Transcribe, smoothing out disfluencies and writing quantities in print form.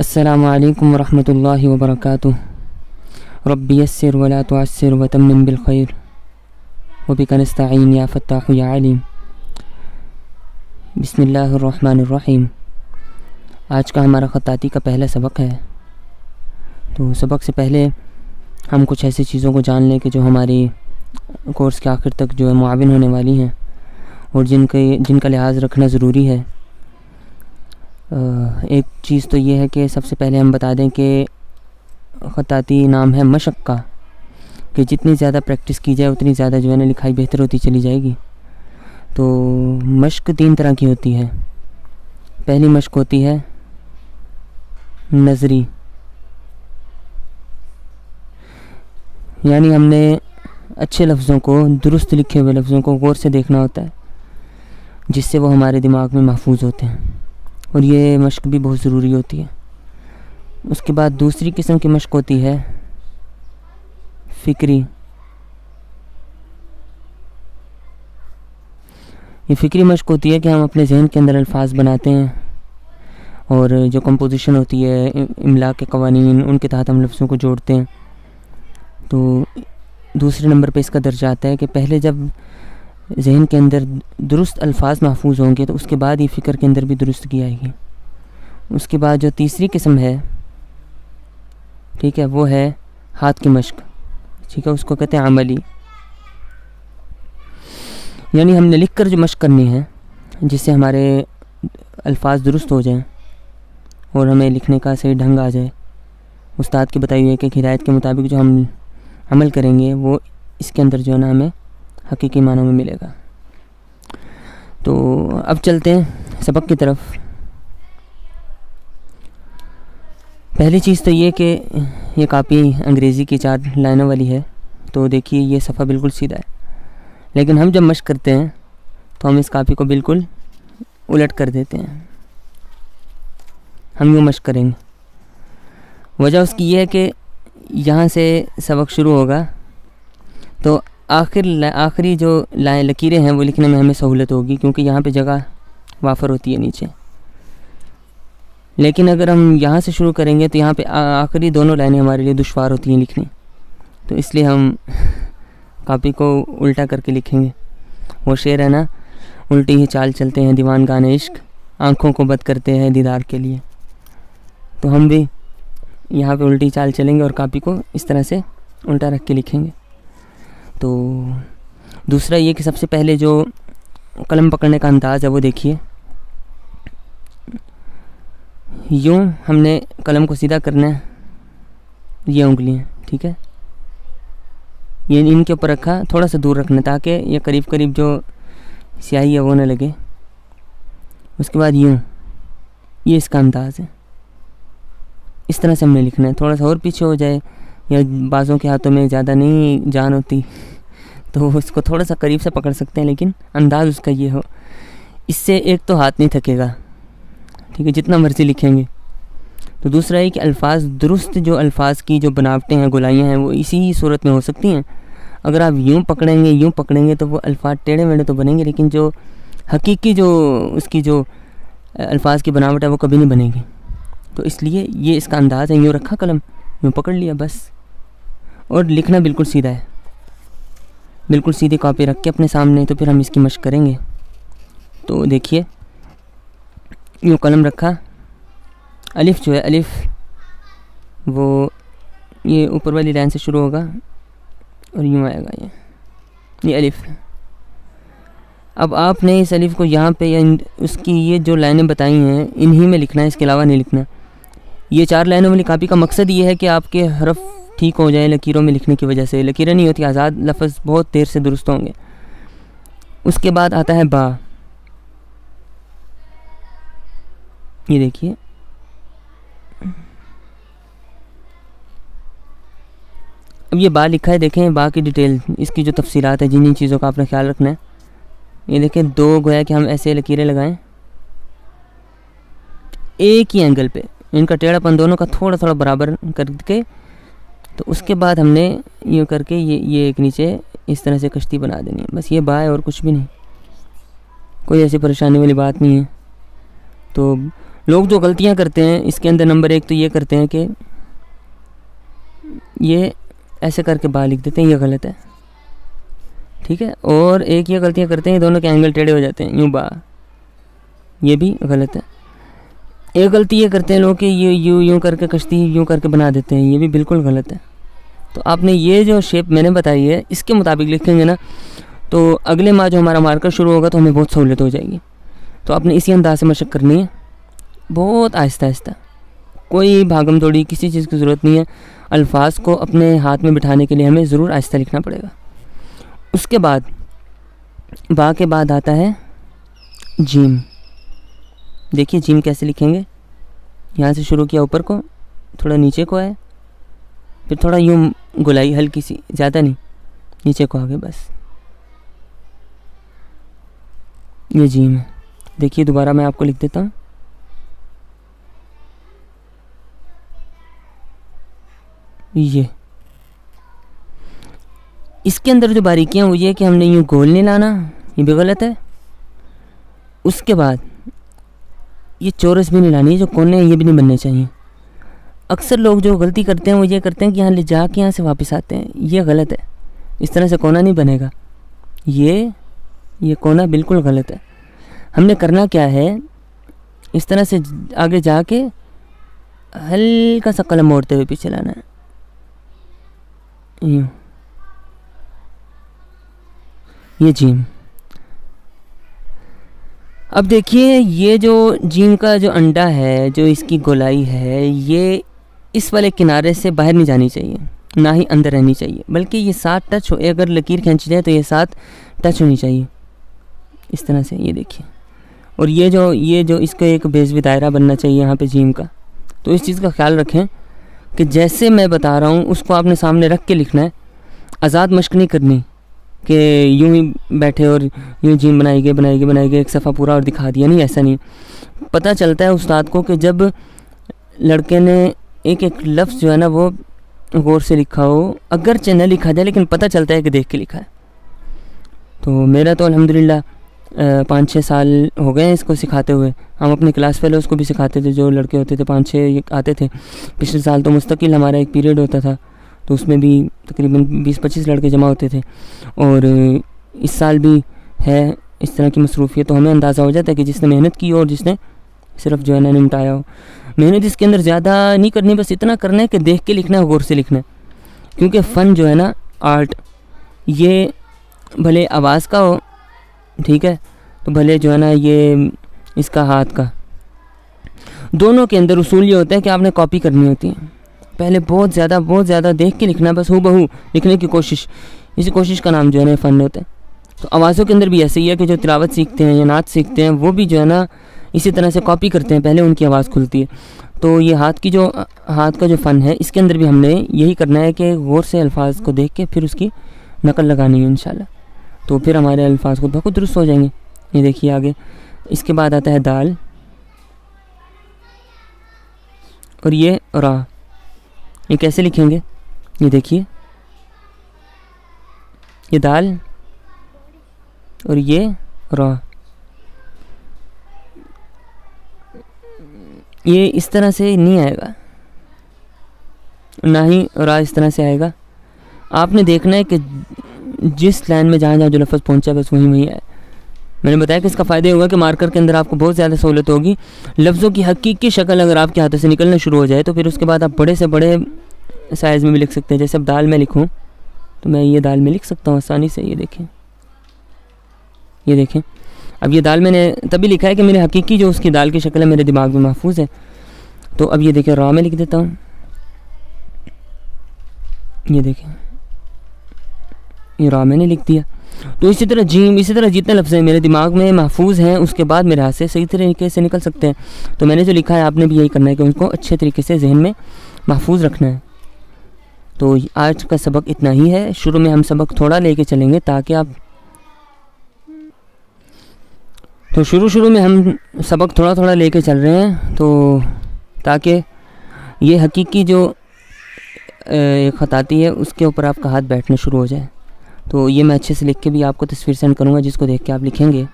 अस्सलामु अलैकुम वरहमतुल्लाहि वबरकातुह। रब्बि यस्सिर वला तुअस्सिर वतम्मिम बिल खैर वबिका नस्तईन या फत्ताहु या अलीम। बिस्मिल्लाहिर रहमानिर रहीम। आज का हमारा ख़त्ताती का पहला सबक है। तो सबक से पहले हम कुछ ऐसी चीज़ों को जान लें कि जो हमारी कोर्स के आखिर तक जो है मुआविन होने वाली हैं और जिनका लिहाज रखना ज़रूरी है। एक चीज़ तो ये है कि सबसे पहले हम बता दें कि ख़त्ताती नाम है मशक़ का, कि जितनी ज़्यादा प्रैक्टिस की जाए उतनी ज़्यादा जो है ना लिखाई बेहतर होती चली जाएगी। तो मशक़ 3 तरह की होती है। पहली मशक़ होती है नज़री, यानी हमने अच्छे लफ्ज़ों को, दुरुस्त लिखे हुए लफ्ज़ों को गौर से देखना होता है, जिससे वो हमारे दिमाग में महफूज होते हैं, और ये मशक़ भी बहुत ज़रूरी होती है। उसके बाद दूसरी किस्म की मशक़ होती है फ़िक्री। ये फ़िक्री मशक़ होती है कि हम अपने जहन के अंदर अल्फाज बनाते हैं और जो कंपोजिशन होती है, इमला के कवानीन, उनके तहत हम लफ्ज़ों को जोड़ते हैं। तो दूसरे नंबर पे इसका दर्जा आता है कि पहले जब जहन के अंदर दुरुस्त अल्फाज महफूज होंगे तो उसके बाद ये फ़िक्र के अंदर भी दुरुस्तगी आएगी। उसके बाद जो तीसरी किस्म है, ठीक है, वो है हाथ की मशक़। ठीक है, उसको कहते हैं अमली, यानी हमने लिख कर जो मशक़ करनी है जिससे हमारे अल्फाज दुरुस्त हो जाएं और हमें लिखने का सही ढंग आ जाए। उस्ताद की बताई हुई एक हिदायत के मुताबिक जो हम अमल करेंगे वो इसके अंदर जो है ना हमें हकीकी मानों में मिलेगा। तो अब चलते हैं सबक की तरफ। पहली चीज़ तो ये कि ये कापी अंग्रेज़ी की 4 लाइनों वाली है। तो देखिए ये सफ़ा बिल्कुल सीधा है, लेकिन हम जब मशक़ करते हैं तो हम इस कापी को बिल्कुल उलट कर देते हैं। हम यूँ मशक़ करेंगे। वजह उसकी ये है कि यहाँ से सबक शुरू होगा तो आखिरी जो लकीरें हैं वो लिखने में हमें सहूलत होगी, क्योंकि यहाँ पे जगह वाफर होती है नीचे। लेकिन अगर हम यहाँ से शुरू करेंगे तो यहाँ पे आखिरी दोनों लाइनें हमारे लिए दुश्वार होती हैं लिखनी। तो इसलिए हम कापी को उल्टा करके लिखेंगे। वो शेर है ना, उल्टी ही चाल चलते हैं दीवान गाने इश्क, आँखों को बद करते हैं दीदार के लिए। तो हम भी यहाँ पे उल्टी चाल चलेंगे और कापी को इस तरह से उल्टा रख के लिखेंगे। तो दूसरा ये कि सबसे पहले जो कलम पकड़ने का अंदाज़ है वो देखिए। यूँ हमने कलम को सीधा करना है, ये उंगलियाँ, ठीक है, ये इनके ऊपर रखा, थोड़ा सा दूर रखना ताकि ये करीब करीब जो स्याही है वो ना लगे। उसके बाद यूँ, ये इसका अंदाज़ है। इस तरह से हमने लिखना है। थोड़ा सा और पीछे हो जाए या बाज़ों के हाथों में ज़्यादा नहीं जान होती तो उसको थोड़ा सा करीब से पकड़ सकते हैं, लेकिन अंदाज़ उसका ये हो। इससे एक तो हाथ नहीं थकेगा, ठीक है, जितना मर्ज़ी लिखेंगे। तो दूसरा है कि अल्फाज दुरुस्त, जो अल्फाज की जो बनावटें हैं, गोलाइयाँ हैं, वो इसी सूरत में हो सकती हैं। अगर आप यूँ पकड़ेंगे तो वो अल्फाज टेढ़े मेढ़े तो बनेंगे, लेकिन जो हकीकी जो उसकी जो अल्फाज की बनावट है वो कभी नहीं बनेगी। तो इसलिए ये इसका अंदाज़ है। यूँ रखा कलम, यूँ पकड़ लिया बस, और लिखना बिल्कुल सीधा है। बिल्कुल सीधी कॉपी रख के अपने सामने, तो फिर हम इसकी मशक़ करेंगे। तो देखिए यूँ कलम रखा, अलिफ जो है, अलिफ वो ये ऊपर वाली लाइन से शुरू होगा और यूँ आएगा ये अलिफ। अब आपने इस अलिफ को यहाँ पे या उसकी ये जो लाइनें बताई हैं इन्हीं में लिखना है, इसके अलावा नहीं लिखना। ये 4 लाइनों वाली कापी का मकसद ये है कि आपके हरफ ठीक हो जाए लकीरों में लिखने की वजह से। लकीरें नहीं होती, आज़ाद लफ्ज़ बहुत देर से दुरुस्त होंगे। उसके बाद आता है बा। ये देखिए, अब ये बा लिखा है, देखें बा की डिटेल, इसकी जो तफसीलात है, जिन चीज़ों का आपने ख्याल रखना है। ये देखें, 2 गोया कि हम ऐसे लकीरें लगाएं एक ही एंगल पे, इनका टेढ़ापन दोनों का थोड़ा थोड़ा बराबर करके। तो उसके बाद हमने यूँ करके ये एक नीचे इस तरह से कश्ती बना देनी है। बस ये बा है और कुछ भी नहीं, कोई ऐसी परेशानी वाली बात नहीं है। तो लोग जो गलतियां करते हैं इसके अंदर, नंबर 1 तो ये करते हैं कि ये ऐसे करके बा लिख देते हैं, ये गलत है, ठीक है। और एक ये गलतियां करते हैं, दोनों के एंगल टेढ़े हो जाते हैं, यूँ बा, ये भी गलत है। एक गलती ये करते हैं लोग कि ये यूँ करके कश्ती यूँ करके बना देते हैं, ये भी बिल्कुल गलत है। तो आपने ये जो शेप मैंने बताई है इसके मुताबिक लिखेंगे ना, तो अगले माह जो हमारा मार्कर शुरू होगा तो हमें बहुत सहूलियत हो जाएगी। तो आपने इसी अंदाज से मशक करनी है, बहुत आहिस्ता आहिस्ता, कोई भागम दौड़ी किसी चीज़ की ज़रूरत नहीं है। अल्फाज को अपने हाथ में बिठाने के लिए हमें ज़रूर आहिस्ता लिखना पड़ेगा। उसके बाद बा के बाद आता है जीम। देखिए जीम कैसे लिखेंगे, यहाँ से शुरू किया ऊपर को, थोड़ा नीचे को आए, फिर थोड़ा यूँ गुलाई हल्की सी, ज़्यादा नहीं, नीचे को आगे, बस ये जीम है। देखिए दोबारा मैं आपको लिख देता हूँ, ये इसके अंदर जो बारीकियाँ हुई है कि हमने यूँ गोल नहीं लाना, ये भी गलत है। उसके बाद ये चौरस भी नहीं लानी है, जो कोने हैं ये भी नहीं बनने चाहिए। अक्सर लोग जो गलती करते हैं वो ये करते हैं कि यहाँ ले जाके यहाँ से वापस आते हैं, ये गलत है। इस तरह से कोना नहीं बनेगा, ये कोना बिल्कुल गलत है। हमने करना क्या है, इस तरह से आगे जाके हल्का सा कलम मोड़ते हुए पीछे लाना है, यूँ, ये जीम। अब देखिए ये जो जीम का जो अंडा है, जो इसकी गोलाई है, ये इस वाले किनारे से बाहर नहीं जानी चाहिए, ना ही अंदर रहनी चाहिए, बल्कि ये साथ टच हो, अगर लकीर खींची जाए तो ये साथ टच होनी चाहिए, इस तरह से, ये देखिए। और ये जो इसका एक बेजवी दायरा बनना चाहिए यहाँ पे जीम का। तो इस चीज़ का ख्याल रखें कि जैसे मैं बता रहा हूँ उसको आपने सामने रख के लिखना है, आज़ाद मश्क नहीं करनी कि यूं ही बैठे और यूं जीम बनाई गई एक सफ़ा पूरा और दिखा दिया, नहीं, ऐसा नहीं। पता चलता है उस्ताद को कि जब लड़के ने एक एक लफ्ज़ जो है ना वो गौर से लिखा हो, अगरचे न लिखा जाए लेकिन पता चलता है कि देख के लिखा है। तो मेरा तो अल्हम्दुलिल्लाह 5-6 साल हो गए हैं इसको सिखाते हुए। हम अपनी क्लास फेलो उसको भी सिखाते थे, जो लड़के होते थे 5-6 आते थे। पिछले साल तो मुस्तकिल हमारा एक पीरियड होता था, तो उसमें भी तकरीबन 20-25 लड़के जमा होते थे। और इस साल भी है इस तरह की मसरूफियत, तो हमें अंदाज़ा हो जाता है कि जिसने मेहनत की और जिसने सिर्फ जो है ना निपटाया हो। मेहनत इसके अंदर ज़्यादा नहीं करनी, बस इतना करना है कि देख के लिखना है, गौर से लिखना है। क्योंकि फ़न जो है ना, आर्ट, ये भले आवाज़ का हो, ठीक है, तो भले जो है ना ये इसका हाथ का, दोनों के अंदर उसूल ये होता है कि आपने कॉपी करनी होती है। पहले बहुत ज़्यादा देख के लिखना, बस हूबहू लिखने की कोशिश, इसी कोशिश का नाम जो है ना फ़न होता है। तो आवाज़ों के अंदर भी ऐसे ही है कि जो तिलावत सीखते हैं या नात सीखते हैं वो भी जो है ना इसी तरह से कॉपी करते हैं, पहले उनकी आवाज़ खुलती है। तो ये हाथ का जो फ़न है इसके अंदर भी हमने यही करना है कि गौर से अल्फाज को देख के फिर उसकी नकल लगानी है इंशाल्लाह, तो फिर हमारे अल्फाज खुद ब खुद दुरुस्त हो जाएंगे। ये देखिए आगे, इसके बाद आता है दाल और ये रा। ये कैसे लिखेंगे, ये देखिए, ये दाल और ये रा, ये इस तरह से नहीं आएगा, ना ही रा इस तरह से आएगा। आपने देखना है कि जिस लाइन में जहाँ जो लफ्ज़ पहुँचा बस वहीं आए। मैंने बताया कि इसका फ़ायदा होगा कि मार्कर के अंदर आपको बहुत ज़्यादा सहूलत होगी। लफ्ज़ों की हकीकी शक्ल अगर आपके हाथों से निकलना शुरू हो जाए तो फिर उसके बाद आप बड़े से बड़े साइज़ में भी लिख सकते हैं। जैसे अब दाल में लिखूँ तो मैं ये दाल में लिख सकता हूँ आसानी से। ये देखें, अब ये दाल मैंने तभी लिखा है कि मेरे हकीकी जो उसकी दाल की शक्ल है मेरे दिमाग में महफूज है। तो अब ये देखें, रा में लिख देता हूँ, ये देखें, ये रा मैंने लिख दिया। तो इसी तरह जीम, इसी तरह जितने लफ्ज़ हैं मेरे दिमाग में महफूज हैं उसके बाद मेरे हाथ से सही तरीके से निकल सकते हैं। तो मैंने जो लिखा है आपने भी यही करना है कि उनको अच्छे तरीके से जहन में महफूज रखना है। तो आज का सबक इतना ही है। शुरू में हम सबक थोड़ा लेके चलेंगे ताकि आप, तो शुरू में हम सबक थोड़ा लेके चल रहे हैं तो ताकि ये हकीकी जो एक ख़त आती है उसके ऊपर आपका हाथ बैठना शुरू हो जाए। तो ये मैं अच्छे से लिख के भी आपको तस्वीर सेंड करूँगा जिसको देख के आप लिखेंगे।